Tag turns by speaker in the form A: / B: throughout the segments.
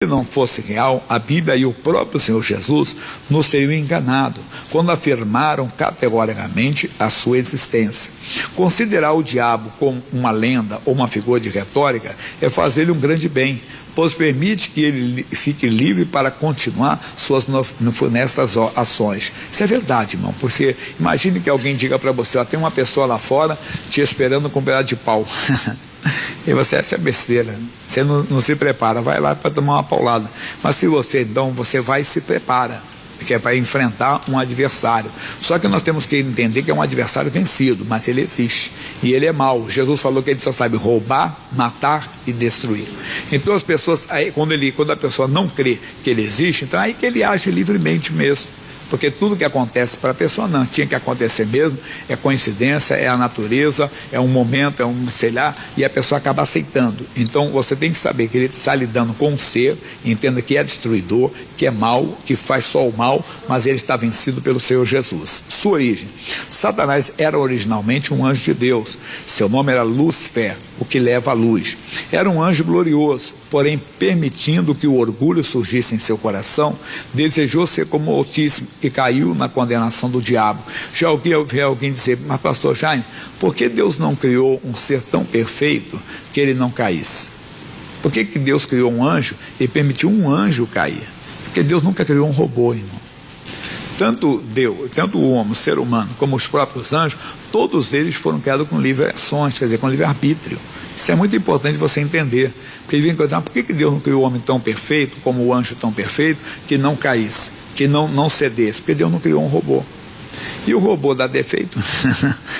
A: Se não fosse real, a Bíblia e o próprio Senhor Jesus nos teriam enganado quando afirmaram categoricamente a sua existência. Considerar o diabo como uma lenda ou uma figura de retórica é fazer-lhe um grande bem, pois permite que ele fique livre para continuar suas funestas ações. Isso é verdade, irmão, porque imagine que alguém diga para você, ó, tem uma pessoa lá fora te esperando com um pedaço de pau. E você, essa é besteira, você não se prepara, vai lá para tomar uma paulada. Mas se você, então, você vai e se prepara, que é para enfrentar um adversário. Só que nós temos que entender que é um adversário vencido, mas ele existe, e ele é mau. Jesus falou que ele só sabe roubar, matar e destruir. Então as pessoas, aí, quando a pessoa não crê que ele existe, então é aí que ele age livremente mesmo. Porque tudo que acontece para a pessoa não tinha que acontecer mesmo, é coincidência, é a natureza, é um momento, é um sei lá, e a pessoa acaba aceitando. Então você tem que saber que ele está lidando com um ser, entenda que é destruidor, que é mau, que faz só o mal, mas ele está vencido pelo Senhor Jesus. Sua origem: Satanás era originalmente um anjo de Deus, seu nome era Lúcifer, o que leva à luz. Era um anjo glorioso, porém, permitindo que o orgulho surgisse em seu coração, desejou ser como o Altíssimo e caiu na condenação do diabo. Já ouvi alguém dizer, mas pastor Jaime, por que Deus não criou um ser tão perfeito que ele não caísse? Por que Deus criou um anjo e permitiu um anjo cair? Porque Deus nunca criou um robô, irmão. Tanto o homem, o ser humano, como os próprios anjos, todos eles foram criados com livre ações, quer dizer, com livre arbítrio. Isso é muito importante você entender. Porque ele vem perguntar, por que Deus não criou o homem tão perfeito, como o anjo tão perfeito, que não caísse, que não cedesse? Porque Deus não criou um robô. E o robô dá defeito,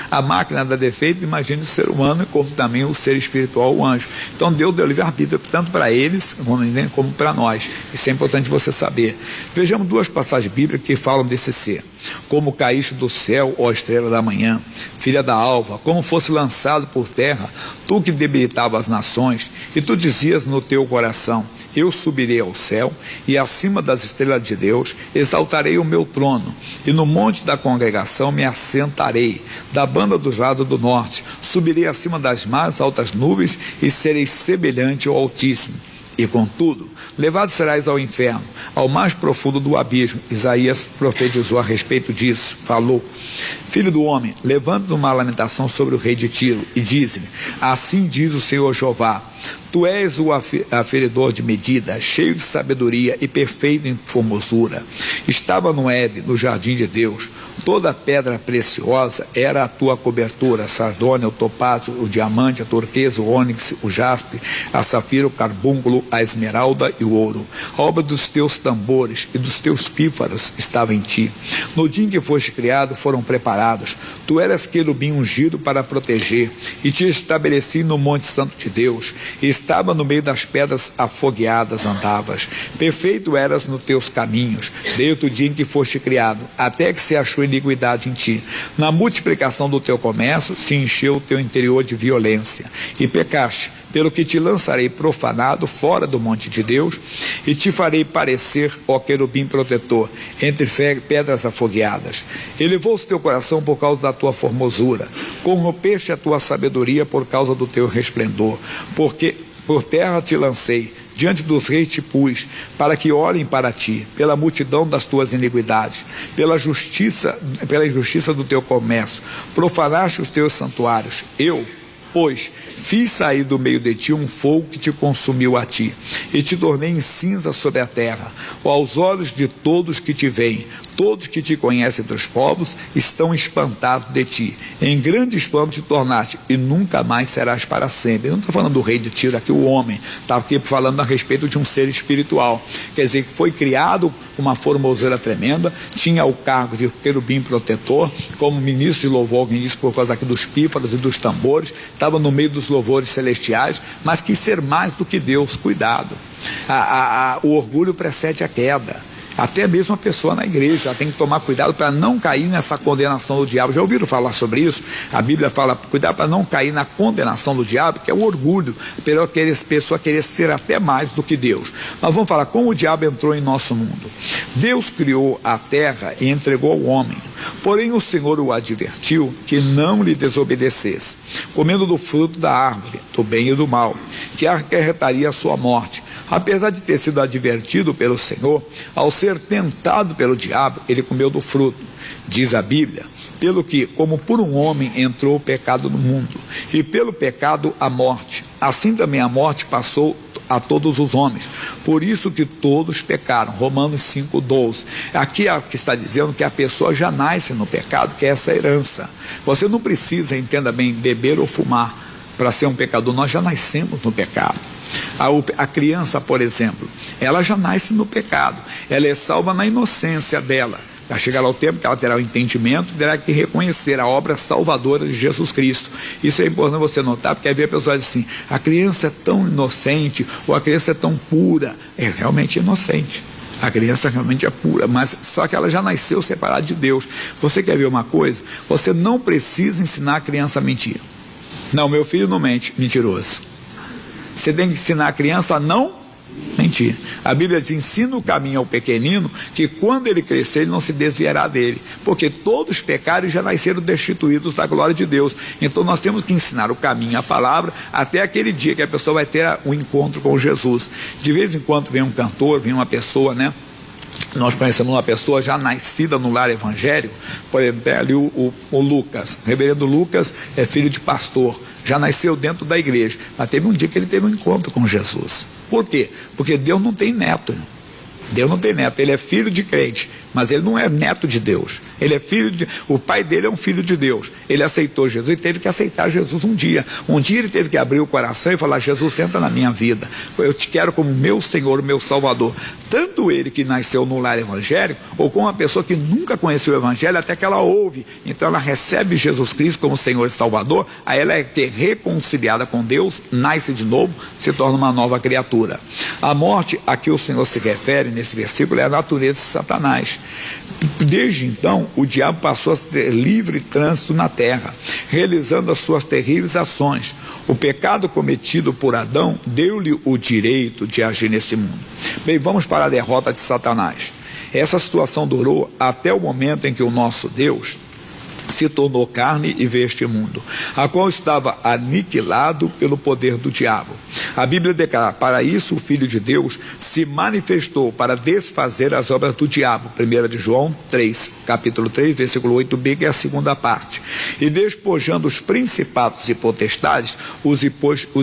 A: a máquina dá defeito, imagine o ser humano, como também o ser espiritual, o anjo. Então Deus deu livre-arbítrio, tanto para eles, como para nós. Isso é importante você saber. Vejamos duas passagens bíblicas que falam desse ser. Como caíste do céu, ó estrela da manhã, filha da alva, como fosse lançado por terra, tu que debilitava as nações, e tu dizias no teu coração, eu subirei ao céu, e acima das estrelas de Deus exaltarei o meu trono, e no monte da congregação me assentarei, da banda dos lados do norte, subirei acima das mais altas nuvens, e serei semelhante ao Altíssimo. E contudo, levado serás ao inferno, ao mais profundo do abismo. Isaías profetizou a respeito disso, falou, filho do homem, levanta uma lamentação sobre o rei de Tiro, e diz-lhe, assim diz o Senhor Jeová, tu és o aferidor de medida, cheio de sabedoria e perfeito em formosura. Estava no Éden, no jardim de Deus. Toda pedra preciosa era a tua cobertura, a sardônia, o topázio, o diamante, a turquesa, o ônix, o jaspe, a safira, o carbúnculo, a esmeralda e o ouro. A obra dos teus tambores e dos teus pífaros estava em ti. No dia em que foste criado, foram preparados. Tu eras querubim ungido para proteger, e te estabeleci no monte santo de Deus. Estava no meio das pedras afogueadas andavas. Perfeito eras nos teus caminhos, desde o dia em que foste criado, até que se achou iniquidade em ti. Na multiplicação do teu comércio se encheu o teu interior de violência, e pecaste, pelo que te lançarei profanado fora do monte de Deus, e te farei parecer, ó querubim protetor, entre pedras afogueadas. Elevou-se teu coração por causa da tua formosura, corrompeste a tua sabedoria por causa do teu resplendor, porque por terra te lancei, diante dos reis te pus, para que olhem para ti, pela multidão das tuas iniquidades, pela injustiça do teu comércio, profanaste os teus santuários. Eu, pois, fiz sair do meio de ti um fogo que te consumiu a ti, e te tornei em cinza sobre a terra. Aos olhos de todos que te veem, todos que te conhecem dos povos, estão espantados de ti. Em grande espanto te tornaste, e nunca mais serás para sempre. Eu não estou falando do rei de Tiro aqui, o homem. Está aqui falando a respeito de um ser espiritual. Quer dizer, que foi criado com uma formosura tremenda, tinha o cargo de querubim protetor, como ministro de louvor, alguém disse, por causa aqui dos pífaros e dos tambores, estava no meio dos louvores celestiais, mas quis ser mais do que Deus. Cuidado. O orgulho precede a queda. Até mesmo a pessoa na igreja tem que tomar cuidado para não cair nessa condenação do diabo. Já ouviram falar sobre isso? A Bíblia fala, cuidado para não cair na condenação do diabo, que é o orgulho, pela pessoa querer ser até mais do que Deus. Mas vamos falar como o diabo entrou em nosso mundo. Deus criou a terra e entregou ao homem. Porém o Senhor o advertiu que não lhe desobedecesse, comendo do fruto da árvore, do bem e do mal, que acarretaria a sua morte. Apesar de ter sido advertido pelo Senhor, ao ser tentado pelo diabo, ele comeu do fruto. Diz a Bíblia: pelo que, como por um homem entrou o pecado no mundo, e pelo pecado a morte, assim também a morte passou a todos os homens, por isso que todos pecaram. Romanos 5:12. Aqui é o que está dizendo que a pessoa já nasce no pecado, que é essa herança. Você não precisa, entenda bem, beber ou fumar para ser um pecador. Nós já nascemos no pecado. A criança, por exemplo, ela já nasce no pecado, ela é salva na inocência dela. Vai chegar lá o tempo que ela terá o entendimento, terá que reconhecer a obra salvadora de Jesus Cristo. Isso é importante você notar, porque aí vem a pessoa diz assim: a criança é tão inocente, ou a criança é tão pura. É realmente inocente, a criança realmente é pura, mas só que ela já nasceu separada de Deus. Você quer ver uma coisa? Você não precisa ensinar a criança a mentir. Não, meu filho não mente. Mentiroso. Você tem que ensinar a criança a não mentir. A Bíblia diz: ensina o caminho ao pequenino, que quando ele crescer ele não se desviará dele, porque todos pecaram e já nasceram destituídos da glória de Deus. Então nós temos que ensinar o caminho, a palavra, até aquele dia que a pessoa vai ter um encontro com Jesus. De vez em quando vem um cantor, vem uma pessoa, né? Nós conhecemos uma pessoa já nascida no lar evangélico, por exemplo, ali o Lucas, o reverendo Lucas é filho de pastor, já nasceu dentro da igreja, mas teve um dia que ele teve um encontro com Jesus. Por quê? Porque Deus não tem neto. Deus não tem neto, ele é filho de crente, mas ele não é neto de Deus. Ele é filho de... O pai dele é um filho de Deus. Ele aceitou Jesus e teve que aceitar Jesus um dia. Um dia ele teve que abrir o coração e falar: Jesus, entra na minha vida. Eu te quero como meu Senhor, meu Salvador. Tanto ele que nasceu no lar evangélico, ou como uma pessoa que nunca conheceu o evangelho, até que ela ouve. Então ela recebe Jesus Cristo como Senhor e Salvador, aí ela é reconciliada com Deus, nasce de novo, se torna uma nova criatura. A morte a que o Senhor se refere nesse versículo é a natureza de Satanás. Desde então, o diabo passou a ter livre trânsito na terra, realizando as suas terríveis ações. O pecado cometido por Adão deu-lhe o direito de agir nesse mundo. Bem, vamos para a derrota de Satanás. Essa situação durou até o momento em que o nosso Deus se tornou carne e veio este mundo, a qual estava aniquilado pelo poder do diabo. A Bíblia declara: para isso o Filho de Deus se manifestou para desfazer as obras do diabo. 1 de João 3, capítulo 3, versículo 8b, que é a segunda parte. E despojando os principados e potestades, os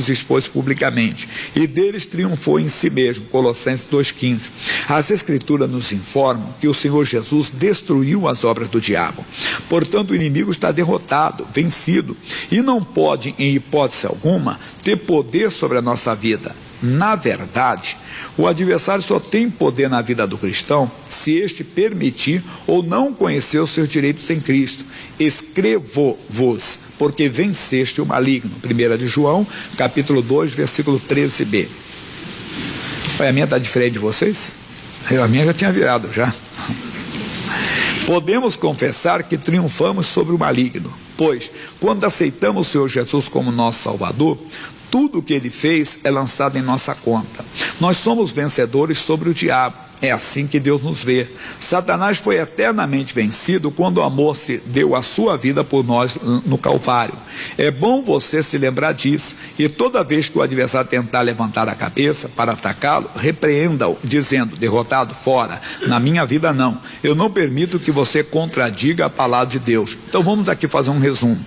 A: expôs publicamente, e deles triunfou em si mesmo. Colossenses 2,15. As Escrituras nos informam que o Senhor Jesus destruiu as obras do diabo. Portanto, o inimigo está derrotado, vencido, e não pode, em hipótese alguma, ter poder sobre a nossa vida. Na verdade, o adversário só tem poder na vida do cristão se este permitir ou não conhecer os seus direitos em Cristo. Escrevo-vos, porque venceste o maligno. 1 de João, capítulo 2, versículo 13b. A minha está diferente de vocês? A minha já tinha virado, já. Podemos confessar que triunfamos sobre o maligno, pois, quando aceitamos o Senhor Jesus como nosso Salvador, tudo o que Ele fez é lançado em nossa conta. Nós somos vencedores sobre o diabo. É assim que Deus nos vê. Satanás foi eternamente vencido quando o amor se deu a sua vida por nós no Calvário. É bom você se lembrar disso, e toda vez que o adversário tentar levantar a cabeça para atacá-lo, repreenda-o, dizendo: derrotado, fora, na minha vida não. Eu não permito que você contradiga a palavra de Deus. Então vamos aqui fazer um resumo.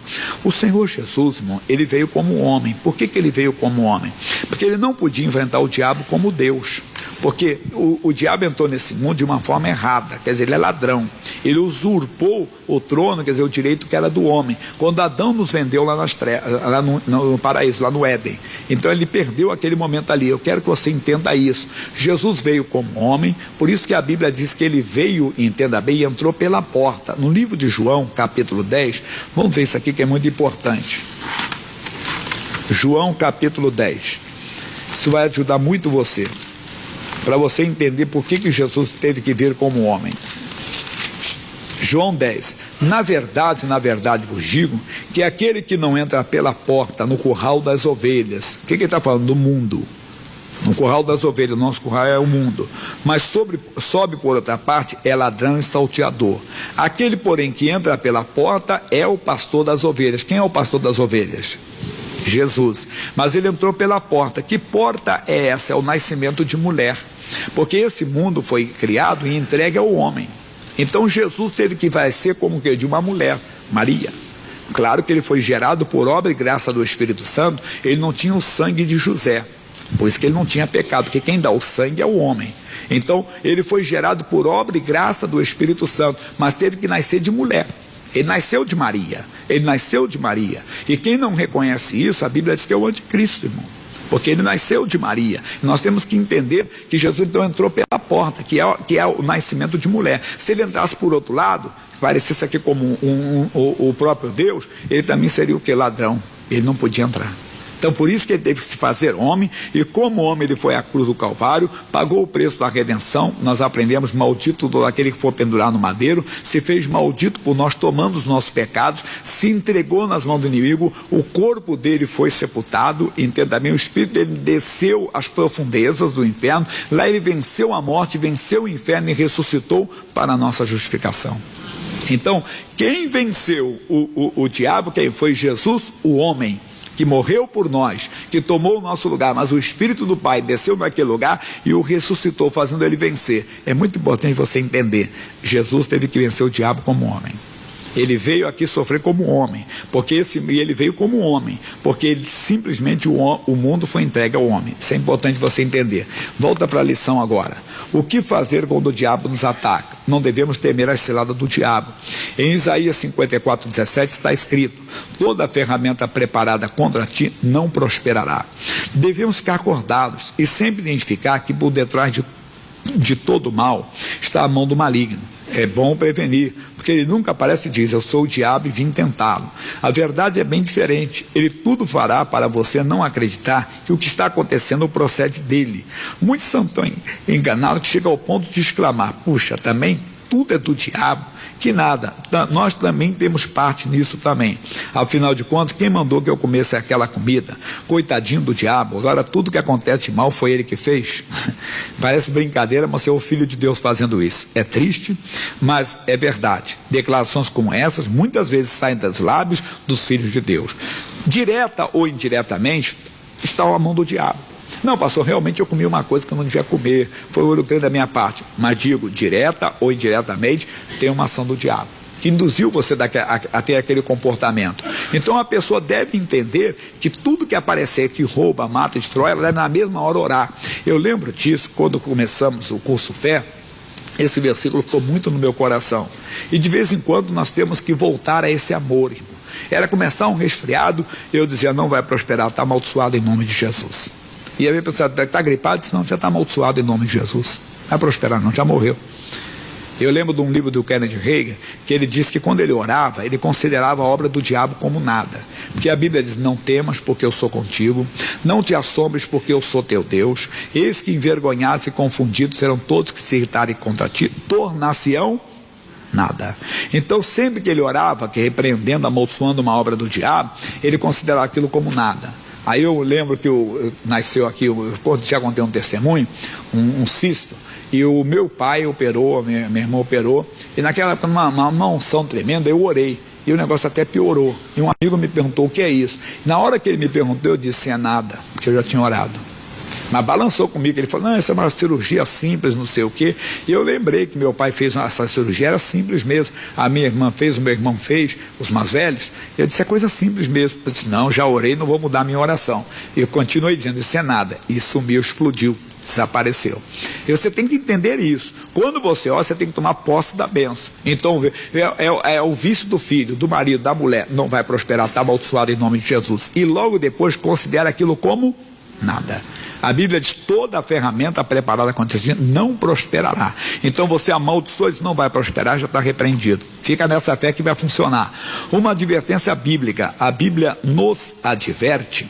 A: O Senhor Jesus, irmão, ele veio como homem. Por que ele veio como homem? Porque ele não podia enfrentar o diabo como Deus. Porque o diabo entrou nesse mundo de uma forma errada, quer dizer, ele é ladrão. Ele usurpou o trono, quer dizer, o direito que era do homem, quando Adão nos vendeu lá no paraíso, lá no Éden. Então ele perdeu aquele momento ali. Eu quero que você entenda isso. Jesus veio como homem, por isso que a Bíblia diz que ele veio, entenda bem, e entrou pela porta. No livro de João, capítulo 10, vamos ver isso aqui que é muito importante. João, capítulo 10. Isso vai ajudar muito você, para você entender por que Jesus teve que vir como homem. João 10. Na verdade vos digo que aquele que não entra pela porta no curral das ovelhas, o que ele está falando? Do mundo. No curral das ovelhas, o nosso curral é o mundo. Mas sobe por outra parte é ladrão e salteador. Aquele, porém, que entra pela porta é o pastor das ovelhas. Quem é o pastor das ovelhas? Jesus. Mas ele entrou pela porta. Que porta é essa? É o nascimento de mulher. Porque esse mundo foi criado e entregue ao homem. Então Jesus teve que ser como que de uma mulher, Maria. Claro que ele foi gerado por obra e graça do Espírito Santo. Ele não tinha o sangue de José, por isso que ele não tinha pecado, porque quem dá o sangue é o homem. Então ele foi gerado por obra e graça do Espírito Santo, mas teve que nascer de mulher. Ele nasceu de Maria, ele nasceu de Maria. E quem não reconhece isso, a Bíblia diz que é o anticristo, irmão, porque ele nasceu de Maria. Nós temos que entender que Jesus então entrou pela porta, que é o nascimento de mulher. Se ele entrasse por outro lado, parecesse aqui como o próprio Deus, ele também seria o que? Ladrão. Ele não podia entrar. Então por isso que ele teve que se fazer homem, e como homem ele foi à cruz do Calvário, pagou o preço da redenção. Nós aprendemos: maldito todo aquele que for pendurar no madeiro, se fez maldito por nós, tomando os nossos pecados, se entregou nas mãos do inimigo, o corpo dele foi sepultado, entenda bem, o espírito dele desceu às profundezas do inferno, lá ele venceu a morte, venceu o inferno e ressuscitou para a nossa justificação. Então quem venceu o diabo, quem foi? Jesus, o homem, que morreu por nós, que tomou o nosso lugar, mas o Espírito do Pai desceu naquele lugar e o ressuscitou, fazendo ele vencer. É muito importante você entender: Jesus teve que vencer o diabo como homem. Ele veio aqui sofrer como homem, e ele veio como homem, porque ele, simplesmente o mundo foi entregue ao homem. Isso é importante você entender. Volta para a lição agora. O que fazer quando o diabo nos ataca? Não devemos temer as ciladas do diabo. Em Isaías 54:17 está escrito: toda ferramenta preparada contra ti não prosperará. Devemos ficar acordados e sempre identificar que por detrás de todo mal está a mão do maligno. É bom prevenir, porque ele nunca aparece e diz: eu sou o diabo e vim tentá-lo. A verdade é bem diferente. Ele tudo fará para você não acreditar que o que está acontecendo procede dele. Muitos são tão enganados que chegam ao ponto de exclamar: puxa, também tudo é do diabo. Que nada, nós também temos parte nisso também. Afinal de contas, quem mandou que eu comesse aquela comida? Coitadinho do diabo, agora tudo que acontece de mal foi ele que fez. Parece brincadeira, mas é o Filho de Deus fazendo isso. É triste, mas é verdade. Declarações como essas muitas vezes saem dos lábios dos filhos de Deus. Direta ou indiretamente, está a mão do diabo. Não, pastor, realmente eu comi uma coisa que eu não devia comer, foi o olho grande da minha parte. Mas digo, direta ou indiretamente, tem uma ação do diabo, que induziu você a ter aquele comportamento. Então a pessoa deve entender que tudo que aparecer, que rouba, mata, destrói, ela deve na mesma hora orar. Eu lembro disso quando começamos o curso Fé. Esse versículo ficou muito no meu coração. E de vez em quando nós temos que voltar a esse amor, irmão. Era começar um resfriado, eu dizia: não vai prosperar, está amaldiçoado em nome de Jesus. E a minha pessoa está gripado, disse: não, já está amaldiçoado em nome de Jesus. Não vai prosperar não, já morreu. Eu lembro de um livro do Kenneth Hagin, que ele disse que quando ele orava, ele considerava a obra do diabo como nada. Porque a Bíblia diz: não temas, porque eu sou contigo, não te assombres, porque eu sou teu Deus, eis que envergonhados e confundidos serão todos que se irritarem contra ti, tornar-se-ão nada. Então sempre que ele orava, que repreendendo, amaldiçoando uma obra do diabo, ele considerava aquilo como nada. Aí eu lembro que nasceu aqui, eu já contei um testemunho, um cisto, e o meu pai operou, minha irmã operou, e naquela época, numa unção tremenda, eu orei, e o negócio até piorou. E um amigo me perguntou: o que é isso? Na hora que ele me perguntou, eu disse: é nada, porque eu já tinha orado. Mas balançou comigo, ele falou: não, isso é uma cirurgia simples, não sei o quê. E eu lembrei que meu pai fez essa cirurgia, era simples mesmo. A minha irmã fez, o meu irmão fez, os mais velhos. Eu disse: é coisa simples mesmo. Eu disse: não, já orei, não vou mudar a minha oração. E eu continuei dizendo: isso é nada. E sumiu, explodiu, desapareceu. E você tem que entender isso. Quando você ora, você tem que tomar posse da bênção. Então, é o vício do filho, do marido, da mulher, não vai prosperar, está amaldiçoado em nome de Jesus. E logo depois considera aquilo como nada. A Bíblia diz: toda a ferramenta preparada contra ti não prosperará. Então você amaldiçoa e diz: não vai prosperar, já está repreendido. Fica nessa fé que vai funcionar. Uma advertência bíblica. A Bíblia nos adverte: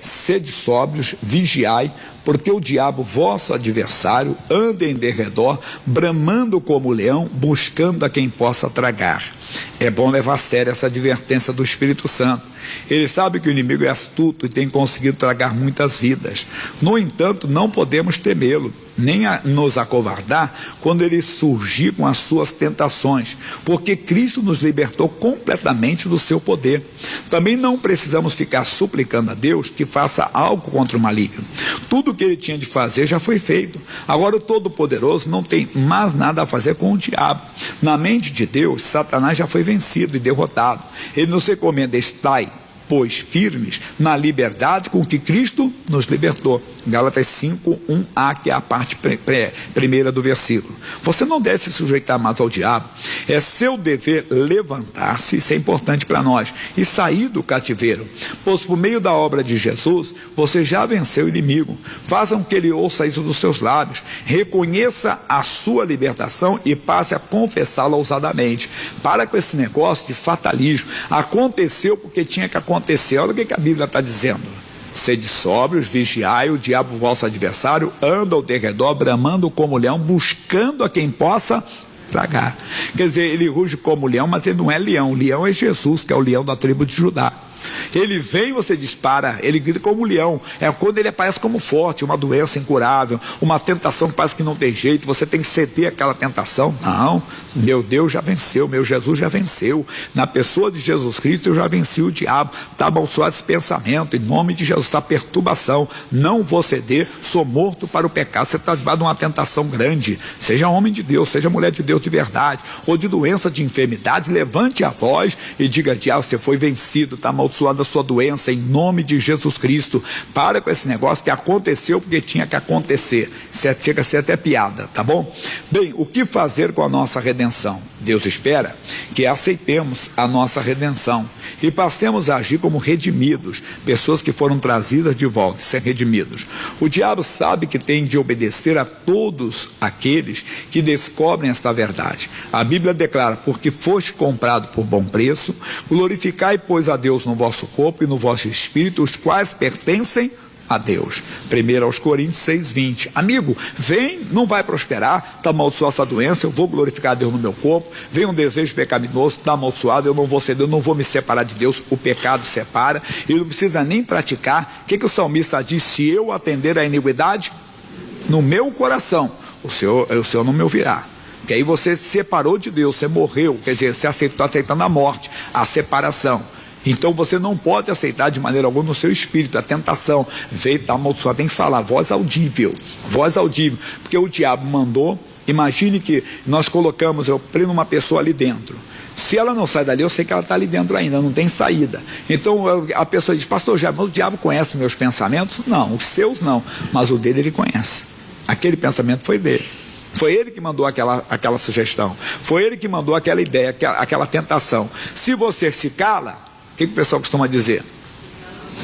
A: sede sóbrios, vigiai, porque o diabo, vosso adversário, anda em derredor, bramando como leão, buscando a quem possa tragar. É bom levar a sério essa advertência do Espírito Santo. Ele sabe que o inimigo é astuto e tem conseguido tragar muitas vidas. No entanto, não podemos temê-lo, nem nos acovardar quando ele surgir com as suas tentações, porque Cristo nos libertou completamente do seu poder. Também não precisamos ficar suplicando a Deus que faça algo contra o maligno. Tudo o que ele tinha de fazer já foi feito. Agora o Todo-Poderoso não tem mais nada a fazer com o diabo. Na mente de Deus, Satanás já foi vencido e derrotado. Ele nos recomenda: estai, pois, firmes na liberdade com que Cristo nos libertou. Gálatas 5, 1a, que é a parte primeira do versículo. Você não deve se sujeitar mais ao diabo. É seu dever levantar-se, isso é importante para nós, e sair do cativeiro. Pois por meio da obra de Jesus, você já venceu o inimigo. Façam que ele ouça isso dos seus lábios. Reconheça a sua libertação e passe a confessá-la ousadamente. Para com esse negócio de fatalismo. Aconteceu porque tinha que acontecer. Olha o que a Bíblia está dizendo. Sede sóbrios, vigiai, o diabo vosso adversário anda ao derredor, bramando como leão, buscando a quem possa tragar. Quer dizer, ele ruge como leão, mas ele não é leão. O leão é Jesus, que é o leão da tribo de Judá. Ele vem, você dispara, ele grita como leão. É quando ele aparece como forte, uma doença incurável, uma tentação que parece que não tem jeito, você tem que ceder àquela tentação. Não, meu Deus já venceu, meu Jesus já venceu. Na pessoa de Jesus Cristo eu já venci o diabo. Está amaldiçoado esse pensamento, em nome de Jesus, essa perturbação. Não vou ceder, sou morto para o pecado. Você está debaixo de uma tentação grande. Seja homem de Deus, seja mulher de Deus de verdade, ou de doença, de enfermidade, levante a voz e diga: diabo, você foi vencido, está amaldiçoado da sua doença, em nome de Jesus Cristo. Para com esse negócio que aconteceu porque tinha que acontecer. Isso chega a ser até piada, tá bom? Bem, o que fazer com a nossa redenção? Deus espera que aceitemos a nossa redenção e passemos a agir como redimidos, pessoas que foram trazidas de volta, ser redimidos. O diabo sabe que tem de obedecer a todos aqueles que descobrem esta verdade. A Bíblia declara: porque foste comprado por bom preço, glorificai, pois, a Deus no vosso corpo e no vosso espírito, os quais pertencem a Deus. 1 Coríntios 6:20. Amigo, vem, não vai prosperar, está amaldiçoada essa doença, eu vou glorificar a Deus no meu corpo. Vem um desejo pecaminoso, está amaldiçoado, eu não vou ceder, eu não vou me separar de Deus. O pecado separa, ele não precisa nem praticar. O que o salmista diz? Se eu atender à iniquidade no meu coração, o Senhor não me ouvirá. Que aí você se separou de Deus, você morreu, quer dizer, você está aceitando a morte, a separação. Então você não pode aceitar de maneira alguma no seu espírito a tentação. Veio, está amaldiçoado, tem que falar, voz audível, porque o diabo mandou. Imagine que nós colocamos, eu prendo uma pessoa ali dentro. Se ela não sai dali, eu sei que ela está ali dentro ainda, não tem saída. Então a pessoa diz: pastor, o diabo conhece meus pensamentos? Não, os seus não, mas o dele ele conhece. Aquele pensamento foi dele. Foi ele que mandou aquela sugestão. Foi ele que mandou aquela ideia, aquela tentação. Se você se cala, o que o pessoal costuma dizer?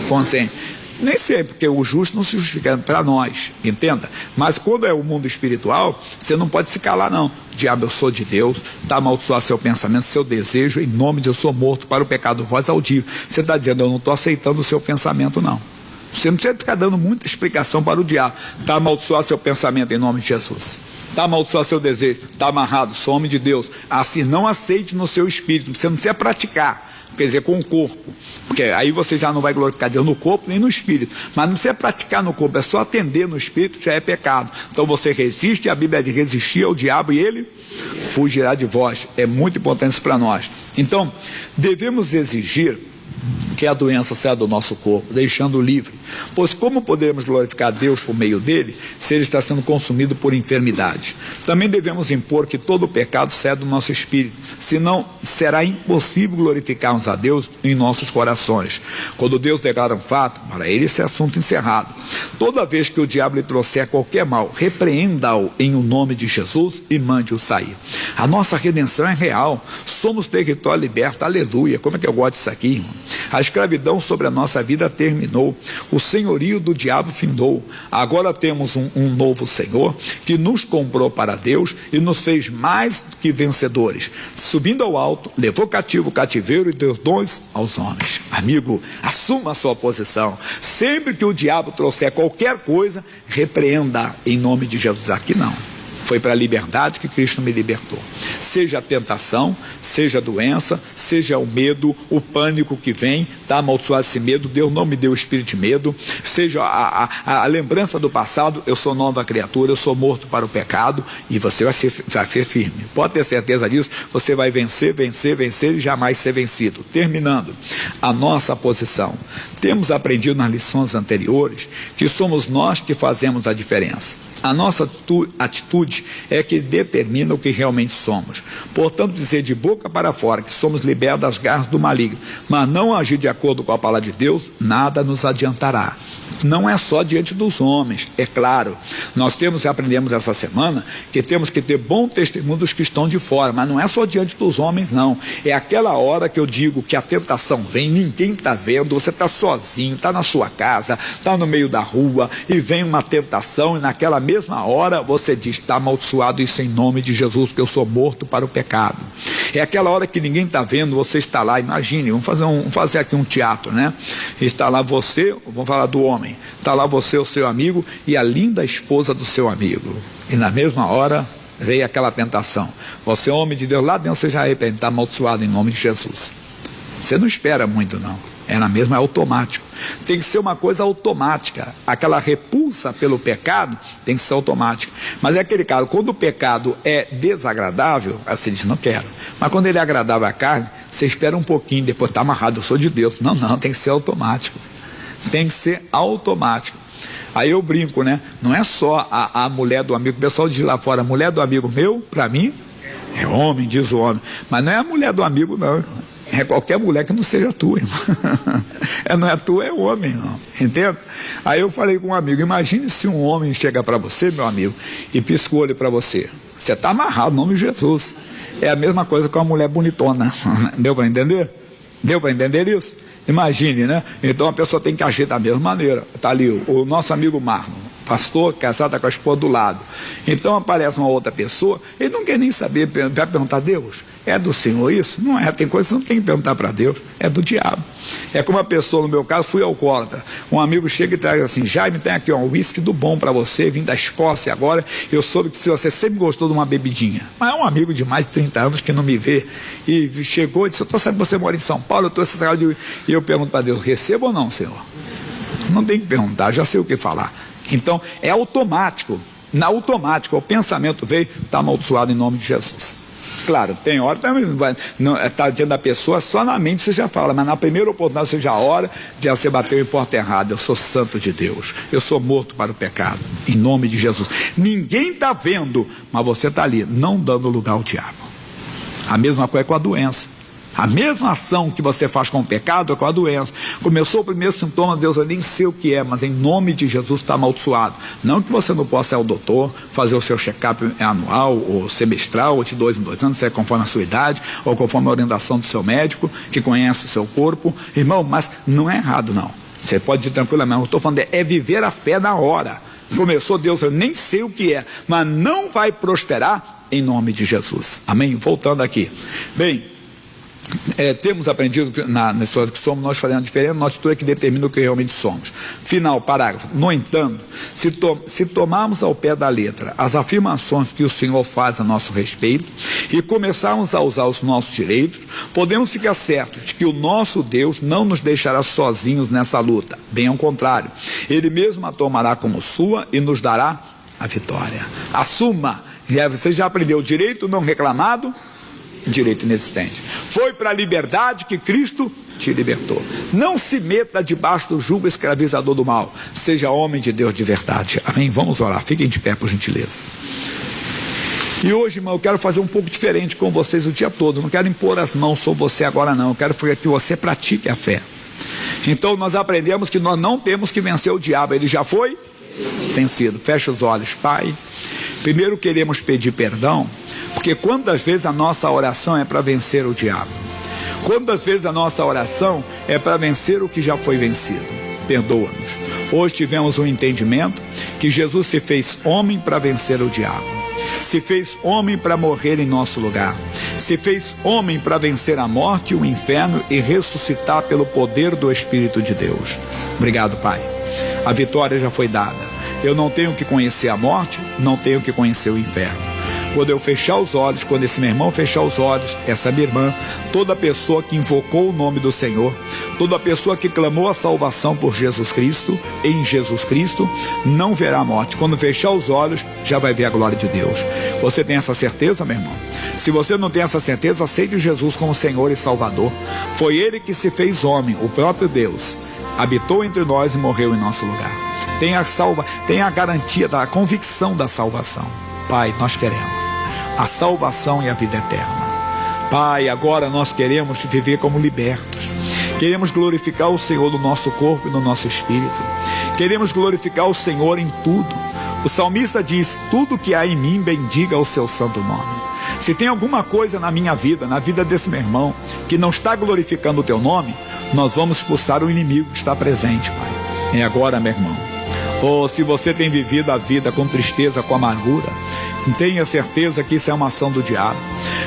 A: Consente. Nem sempre, porque o justo não se justifica para nós, entenda? Mas quando é o mundo espiritual, você não pode se calar, não. Diabo, eu sou de Deus, está amaldiçoado seu pensamento, seu desejo, em nome de eu sou morto para o pecado, voz audível. Você está dizendo: eu não estou aceitando o seu pensamento, não. Você não precisa ficar dando muita explicação para o diabo. Está amaldiçoado seu pensamento em nome de Jesus. Está amaldiçoado seu desejo, está amarrado, sou homem de Deus. Assim, não aceite no seu espírito, você não precisa praticar. Quer dizer, com o corpo, porque aí você já não vai glorificar Deus no corpo nem no espírito, mas não precisa praticar no corpo, é só atender no espírito, já é pecado. Então você resiste, a Bíblia diz: resistir ao diabo e ele fugirá de vós. É muito importante isso para nós. Então devemos exigir que a doença saia do nosso corpo, deixando-o livre. Pois como poderemos glorificar a Deus por meio dele, se ele está sendo consumido por enfermidade? Também devemos impor que todo o pecado saia do nosso espírito, senão será impossível glorificarmos a Deus em nossos corações. Quando Deus declara um fato, para ele esse assunto encerrado. Toda vez que o diabo lhe trouxer qualquer mal, repreenda-o em o nome de Jesus e mande-o sair. A nossa redenção é real, somos território liberto, aleluia. Como é que eu gosto disso aqui, irmão? A escravidão sobre a nossa vida terminou, o senhorio do diabo findou. Agora temos um novo Senhor que nos comprou para Deus e nos fez mais que vencedores. Subindo ao alto, levou cativo o cativeiro e deu dons aos homens. Amigo, assuma a sua posição. Sempre que o diabo trouxer qualquer coisa, repreenda em nome de Jesus. Aqui não. Foi para a liberdade que Cristo me libertou. Seja a tentação, seja a doença, seja o medo, o pânico que vem, está amaldiçoado esse medo. Deus não me deu o espírito de medo. Seja a lembrança do passado, eu sou nova criatura, eu sou morto para o pecado, e você vai ser firme. Pode ter certeza disso, você vai vencer, vencer, vencer e jamais ser vencido. Terminando a nossa posição. Temos aprendido nas lições anteriores que somos nós que fazemos a diferença. A nossa atitude é que determina o que realmente somos. Portanto, dizer de boca para fora que somos libertos das garras do maligno, mas não agir de acordo com a palavra de Deus, nada nos adiantará. Não é só diante dos homens, é claro. Nós aprendemos essa semana que temos que ter bom testemunho dos que estão de fora, mas não é só diante dos homens, não. É aquela hora que eu digo que a tentação vem, ninguém está vendo, você está sozinho, está na sua casa, está no meio da rua, e vem uma tentação, e naquela mesma hora você diz: está amaldiçoado isso em nome de Jesus, porque eu sou morto para o pecado. É aquela hora que ninguém está vendo, você está lá, imagine, vamos fazer aqui um teatro, né? Está lá você, vamos falar do homem, está lá você, o seu amigo, e a linda esposa do seu amigo. E na mesma hora veio aquela tentação. Você, homem de Deus, lá dentro você já arrepende, está amaldiçoado em nome de Jesus. Você não espera muito, não. É na mesma, é automático. Tem que ser uma coisa automática. Aquela repulsa pelo pecado tem que ser automática. Mas é aquele caso, quando o pecado é desagradável, você diz: não quero. Mas quando ele é agradável à carne, você espera um pouquinho, depois está amarrado, eu sou de Deus. Não, tem que ser automático. Tem que ser automático. Aí eu brinco, né? Não é só a mulher do amigo. O pessoal diz lá fora: a mulher do amigo meu, para mim, é homem, diz o homem. Mas não é a mulher do amigo, não. É qualquer mulher que não seja tua, irmão. Não é tua, é homem, não. Entende? Aí eu falei com um amigo: imagine se um homem chega para você, meu amigo, e pisca o olho para você. Você está amarrado, em nome de Jesus. É a mesma coisa com a mulher bonitona. Deu para entender? Deu para entender isso? Imagine, né? Então a pessoa tem que agir da mesma maneira. Está ali o nosso amigo Marlon, pastor, casado com a esposa do lado. Então aparece uma outra pessoa, ele não quer nem saber, vai perguntar: Deus, é do Senhor isso? Não é, tem coisa que você não tem que perguntar para Deus, é do diabo. É como uma pessoa, no meu caso, fui alcoólatra. Um amigo chega e traz assim: Jaime, tem aqui um uísque do bom para você, vim da Escócia agora, eu soube que você sempre gostou de uma bebidinha. Mas é um amigo de mais de 30 anos que não me vê, e chegou e disse: eu estou sabendo que você mora em São Paulo, eu estou essa... E eu pergunto para Deus: recebo ou não, Senhor? Não tem que perguntar, já sei o que falar. Então é automático, na automática o pensamento veio: está amaldiçoado em nome de Jesus. Claro, tem hora, está diante da pessoa, só na mente você já fala, mas na primeira oportunidade você já ora, já você bateu em porta errada: eu sou santo de Deus, eu sou morto para o pecado, em nome de Jesus. Ninguém está vendo, mas você está ali, não dando lugar ao diabo. A mesma coisa com a doença. A mesma ação que você faz com o pecado é com a doença. Começou o primeiro sintoma, Deus, eu nem sei o que é, mas em nome de Jesus está amaldiçoado. Não que você não possa ir ao doutor, fazer o seu check-up anual, ou semestral, ou de 2 em 2 anos, se é conforme a sua idade, ou conforme a orientação do seu médico, que conhece o seu corpo. Irmão, mas não é errado, não. Você pode ir tranquilamente, eu estou falando, é viver a fé na hora. Começou, Deus, eu nem sei o que é, mas não vai prosperar em nome de Jesus. Amém? Voltando aqui. Bem, temos aprendido que na história que somos, nós fazemos a diferença, nossa atitude é que determina o que realmente somos. Final, parágrafo. No entanto, se tomarmos ao pé da letra as afirmações que o Senhor faz a nosso respeito e começarmos a usar os nossos direitos, podemos ficar certos de que o nosso Deus não nos deixará sozinhos nessa luta. Bem ao contrário, Ele mesmo a tomará como sua e nos dará a vitória. Assuma. Você já aprendeu: direito não reclamado, direito inexistente. Foi para a liberdade que Cristo te libertou. Não se meta debaixo do jugo escravizador do mal. Seja homem de Deus de verdade. Amém? Vamos orar. Fiquem de pé, por gentileza. E hoje, irmão, eu quero fazer um pouco diferente com vocês o dia todo. Não quero impor as mãos sobre você agora, não. Eu quero que você pratique a fé. Então nós aprendemos que nós não temos que vencer o diabo. Ele já foi vencido. Fecha os olhos, Pai. Primeiro queremos pedir perdão, porque quantas vezes a nossa oração é para vencer o diabo? Quantas vezes a nossa oração é para vencer o que já foi vencido? Perdoa-nos. Hoje tivemos um entendimento que Jesus se fez homem para vencer o diabo. Se fez homem para morrer em nosso lugar. Se fez homem para vencer a morte e o inferno e ressuscitar pelo poder do Espírito de Deus. Obrigado, Pai. A vitória já foi dada. Eu não tenho que conhecer a morte, não tenho que conhecer o inferno. Quando eu fechar os olhos, quando esse meu irmão fechar os olhos, essa minha irmã, toda pessoa que invocou o nome do Senhor, toda pessoa que clamou a salvação por Jesus Cristo, em Jesus Cristo, não verá a morte. Quando fechar os olhos, já vai ver a glória de Deus. Você tem essa certeza, meu irmão? Se você não tem essa certeza, aceite Jesus como Senhor e Salvador. Foi Ele que se fez homem, o próprio Deus, habitou entre nós e morreu em nosso lugar. Tem a garantia da convicção da salvação. Pai, nós queremos a salvação e a vida eterna. Pai, agora nós queremos viver como libertos. Queremos glorificar o Senhor no nosso corpo e no nosso espírito. Queremos glorificar o Senhor em tudo. O salmista diz: tudo que há em mim bendiga o seu santo nome. Se tem alguma coisa na minha vida, na vida desse meu irmão, que não está glorificando o teu nome, nós vamos expulsar o inimigo que está presente, Pai. É agora, meu irmão. Ou se você tem vivido a vida com tristeza, com amargura, tenha certeza que isso é uma ação do diabo.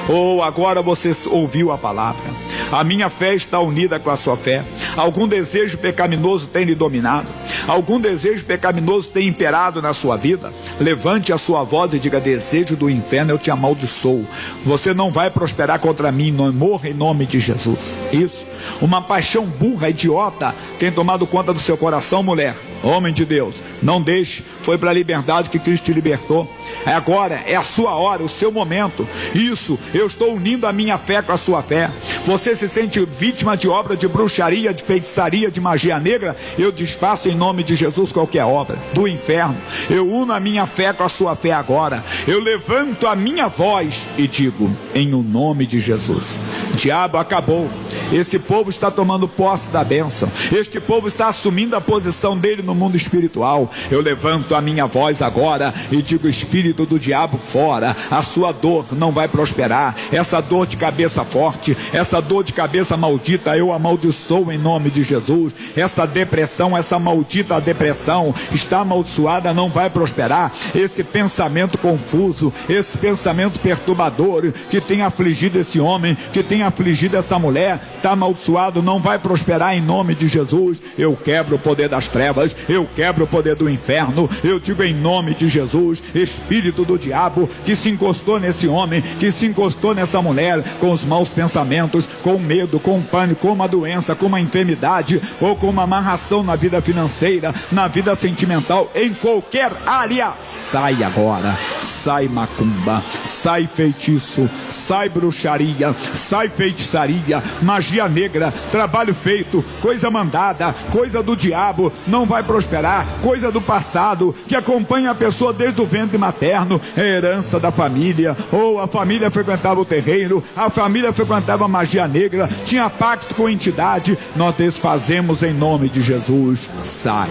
A: Ou agora você ouviu a palavra, a minha fé está unida com a sua fé. Algum desejo pecaminoso tem lhe dominado, algum desejo pecaminoso tem imperado na sua vida. Levante a sua voz e diga: desejo do inferno, eu te amaldiçoo. Você não vai prosperar contra mim, não morra em nome de Jesus. Isso, uma paixão burra, idiota, tem tomado conta do seu coração, mulher. Homem de Deus, não deixe. Foi para a liberdade que Cristo te libertou. Agora é a sua hora, o seu momento. Isso, eu estou unindo a minha fé com a sua fé. Você se sente vítima de obra de bruxaria, de feitiçaria, de magia negra? Eu desfaço em nome de Jesus qualquer obra do inferno. Eu uno a minha fé com a sua fé agora. Eu levanto a minha voz e digo: em o nome de Jesus. Diabo, acabou. Esse povo está tomando posse da bênção. Este povo está assumindo a posição dele no mundo espiritual. Eu levanto a minha voz agora e digo: espírito do diabo, fora. A sua dor não vai prosperar. Essa dor de cabeça forte, essa dor de cabeça maldita, eu amaldiçoo em nome de Jesus. Essa depressão, essa maldita depressão está amaldiçoada, não vai prosperar. Esse pensamento confuso, esse pensamento perturbador que tem afligido esse homem, que tem afligido essa mulher, está amaldiçoado, não vai prosperar em nome de Jesus. Eu quebro o poder das trevas, eu quebro o poder do inferno. Eu digo em nome de Jesus: espírito do diabo que se encostou nesse homem, que se encostou nessa mulher, com os maus pensamentos, com medo, com pânico, com uma doença, com uma enfermidade, ou com uma amarração na vida financeira, na vida sentimental, em qualquer área, sai agora. Sai macumba, sai feitiço, sai bruxaria, sai feitiçaria, magia negra, trabalho feito, coisa mandada, coisa do diabo, não vai prosperar. Coisa do passado que acompanha a pessoa desde o ventre materno, é herança da família, ou a família frequentava o terreiro, a família frequentava a magia negra, tinha pacto com a entidade. Nós desfazemos em nome de Jesus. Sai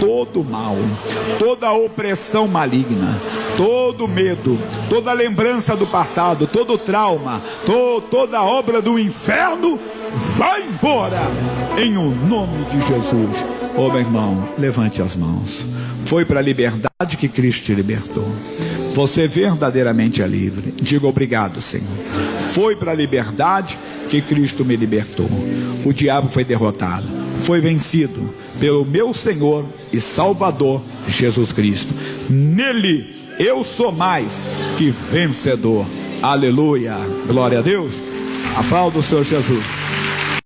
A: todo mal, toda opressão maligna, todo medo, toda lembrança do passado, todo trauma, toda obra do inferno, vai embora em o nome de Jesus. Ô meu irmão, levante as mãos. Foi para a liberdade que Cristo te libertou. Você verdadeiramente é livre. Diga: obrigado, Senhor. Foi para a liberdade que Cristo me libertou. O diabo foi derrotado, foi vencido pelo meu Senhor e Salvador Jesus Cristo. Nele eu sou mais que vencedor. Aleluia, glória a Deus. Aplauda o Senhor Jesus.